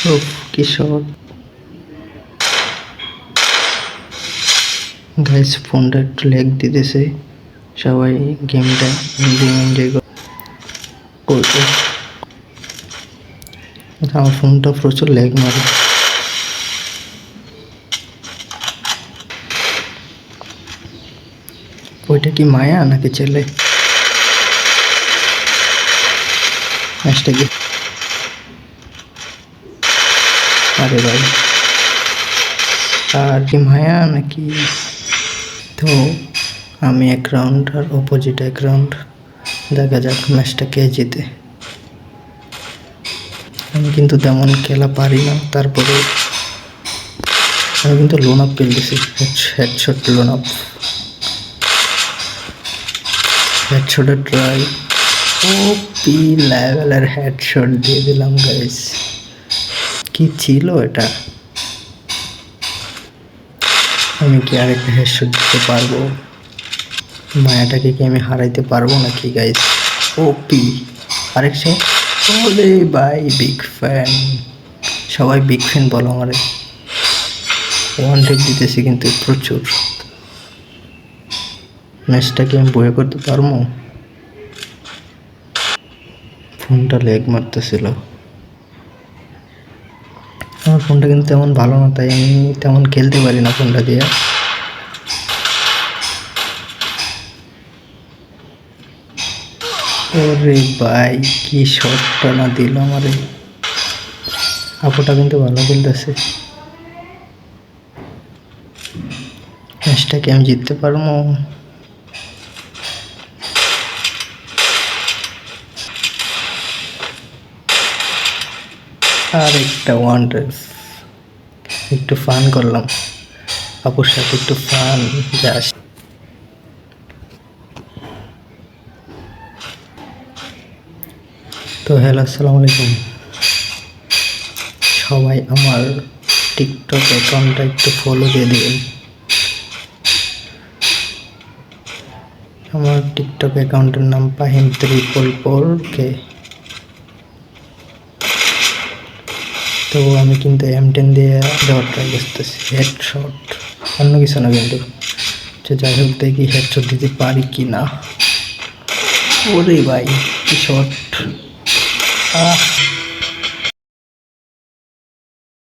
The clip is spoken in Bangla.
উফ, কি শট গাইস। ফোনটা একটু ল্যাগ দিতেছে, সবাই গেমটা এনজয় করবে। আমার ফোনটা প্রচুর ল্যাগ মারে। ওইটা কি মায়া নাকি ছেলে? ম্যাচটা কি? আরে ভাই, আর কি মায়া নাকি? তো আমি এক রাউন্ড আর অপোজিট এক রাউন্ড, দেখা যাক ম্যাচটা কে জিতে। আমি কিন্তু তেমন খেলা পারি না, তারপরে আমি কিন্তু লোন আপ খেলতেছি। হেডশট লোন আপ, হেডশটের ট্রাই। ওপি লেভেলের হেডশট দিয়ে দিলাম গাইস। কি ছিল এটা? আমি কি আরেকটা হেডশট দিতে পারবো? মায়াটাকে কি আমি হারাইতে পারবো নাকি গাইস? ওপি আরেক শট। ওরে ভাই, বিগ ফ্যান। সবাই বিগ ফ্যান বলো আমারে। 100 দিতেছি কিন্তু প্রচুর। ম্যাচটাকে আমি বয়ে করতে পারবো? ফোনটা ল্যাগ মারতেছিল। আমার ফোনটা কিন্তু তেমন ভালো না, তাই আমি তেমন খেলতে পারি না ফোনটা দিয়ে। ওরে ভাই, কি শটটা না দিল আমারে। আপুটা কিন্তু ভালো খেলতেছে। ম্যাচটাকে আমি জিততে পারবো? আর একটা ওয়ান্ডার, একটু ফান করলাম আপুর সাথে, একটু ফান জাস্ট। তো হ্যালো, আসসালামু আলাইকুম। সবাই আমার টিকটক অ্যাকাউন্টটা একটু ফলো দিয়ে দেবেন। আমার টিকটক অ্যাকাউন্টের নাম ফাহিম 344K। তো আমি কিন্তু M10 দিয়ে দেওয়ার ট্রাই করতেছি, হেডশট, অন্য কিছু না কিন্তু। যাই হোক, দেখি হেডশট দিতে পারি কি না। ওরে ভাই, কি শট!